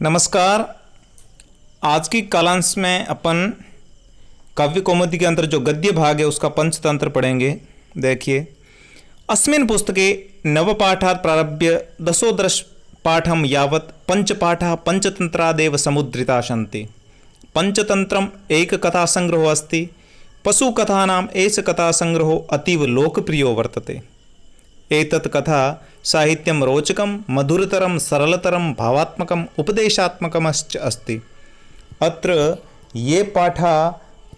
नमस्कार। आज की कालांश में अपन काव्य कौमुदी के अंदर जो गद्य भाग है उसका पंचतंत्र पढ़ेंगे। देखिए, अस्मिन् पुस्तके नवपाठात् प्रारभ्य दशोदश पाठम यावत् पंचपाठः पंचतंत्रादेव समुद्रिता सन्ति। पंचतंत्रम एक कथा संग्रहो अस्ति। पशुकथानाम् एष कथा संग्रहो अतीव लोकप्रियो वर्तते। एतत् कथा साहित्यं रोचकं मधुरतरं सरलतरं भावात्मकम् उपदेशात्मकमश्च अस्ति। अत्र ये पाठा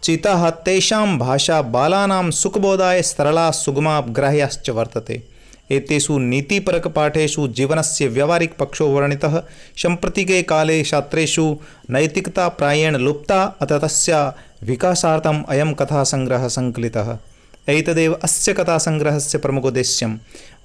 चिताः तेषां भाषा बालानां सुखबोधाय सरला सुगमा ग्राह्याश्च वर्तते। एतेषु नीतिपरकपाठेषु जीवनस्य व्यावहारिकपक्षो वर्णितः। सम्प्रतिके काले छात्रेषु नैतिकता प्रायेण लुप्ता, अतः तस्य विकासार्थम् अयं कथासङ्ग्रहः सङ्कलितः। एतदेव अस्य कथासङ्ग्रहस्य प्रमुखोद्देश्यं।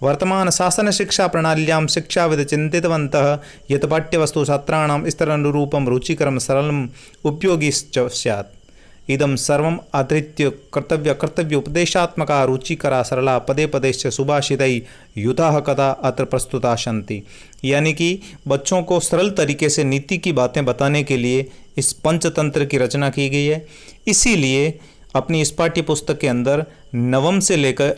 वर्तमानशासनशिक्षाप्रणाल्यां शिक्षाविद चिन्तितवन्तः यत् पाठ्यवस्तु छात्राणां स्तरानुरूपं रुचिकरं सरलम् उपयोगिश्च स्यात्। इदं सर्वम् आधृत्य कर्तव्य उपदेशात्मका रुचिकरा सरला पदे पदेश्च सुभाषितैः युताः कथा अत्र प्रस्तुता सन्ति। यानी कि बच्चों को सरल तरीके से नीति की बातें बताने के लिए इस पंचतंत्र की रचना की गई है। इसीलिए अपनी इस पाठ्य पुस्तक के अंदर नवम से लेकर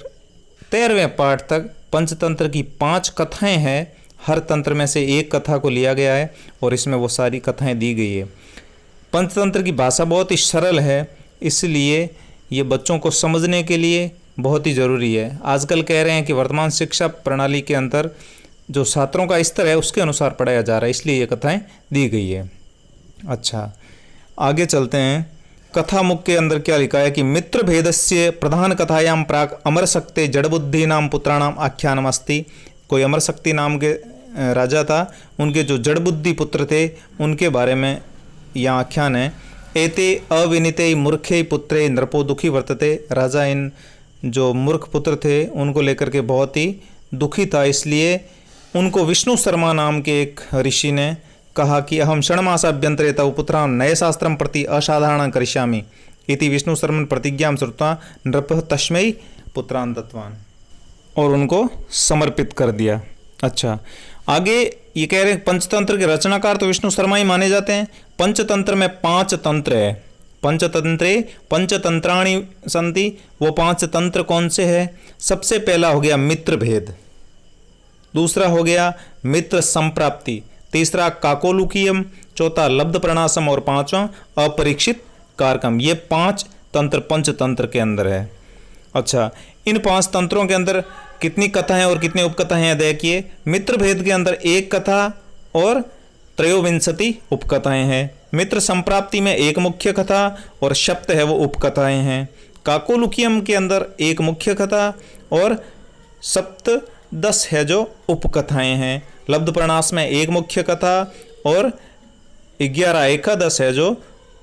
13वें पाठ तक पंचतंत्र की 5 कथाएं हैं। हर तंत्र में से एक कथा को लिया गया है और इसमें वो सारी कथाएं दी गई है। पंचतंत्र की भाषा बहुत ही सरल है, इसलिए ये बच्चों को समझने के लिए बहुत ही ज़रूरी है। आजकल कह रहे हैं कि वर्तमान शिक्षा प्रणाली के अंदर जो छात्रों का स्तर है उसके अनुसार पढ़ाया जा रहा है, इसलिए ये कथाएं दी गई है। अच्छा, आगे चलते हैं। कथा मुख के अंदर क्या लिखा है कि मित्र भेदस्य प्रधान कथायां प्राक अमरशक्ति जड़बुद्धीनां पुत्राणाम आख्यानम अस्ति। कोई अमरशक्ति नाम के राजा था, उनके जो जड़बुद्धि पुत्र थे उनके बारे में यह आख्यान है। एते अविनीते मूर्खे पुत्रे नृपो दुखी वर्तते। राजा इन जो मूर्ख पुत्र थे उनको लेकर के बहुत ही दुखी था, इसलिए उनको विष्णु शर्मा नाम के एक ऋषि ने कहा कि अहम षण्मासाभ्यन्तरे तव पुत्रान् न्यायशास्त्रं प्रति असाधारणं करिष्यामि इति विष्णु शर्मन् प्रतिज्ञां श्रुत्वा नृपः तस्मै पुत्रान् दत्तवान्, और उनको समर्पित कर दिया। अच्छा, आगे ये कह रहे हैं पंचतंत्र के रचनाकार तो विष्णु शर्मा ही माने जाते हैं। पंचतंत्र में 5 तंत्र है। पंचतंत्रे पंचतंत्राणि सन्ति। वो 5 तंत्र कौन से हैं? सबसे पहला हो गया मित्र भेद, दूसरा हो गया मित्र संप्राप्ति, तीसरा काकोलुकीयम, चौथा लब्ध प्रणासम और 5वां अपरीक्षित कारकम। ये 5 तंत्र पंचतंत्र के अंदर है। अच्छा, इन 5 तंत्रों के अंदर कितनी कथाएं और कितनी उपकथाएं हैं? देखिए, मित्र भेद के अंदर 1 कथा और 23 उपकथाएं हैं। मित्र संप्राप्ति में 1 मुख्य कथा और सप्त है वो उपकथाएं हैं। काकोलुकीयम के अंदर 1 मुख्य कथा और सप्त 10 है जो उपकथाएं हैं। लब्ध प्रणास में 1 मुख्य कथा और 11 एकादश है जो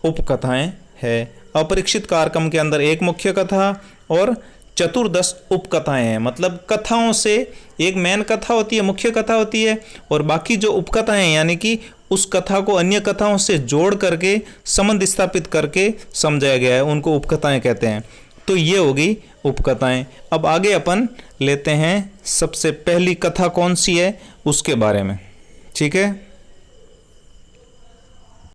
उपकथाएं है। अपरीक्षित कारकम के अंदर 1 मुख्य कथा और 14 उपकथाएं हैं। मतलब कथाओं से एक मेन कथा होती है, मुख्य कथा होती है, और बाकी जो उपकथाएं हैं यानी कि उस कथा को अन्य कथाओं से जोड़ करके संबंध स्थापित करके समझाया गया है, उनको उपकथाएं कहते हैं। तो ये होगी उपकथाएं। अब आगे अपन लेते हैं सबसे पहली कथा कौन सी है उसके बारे में। ठीक है।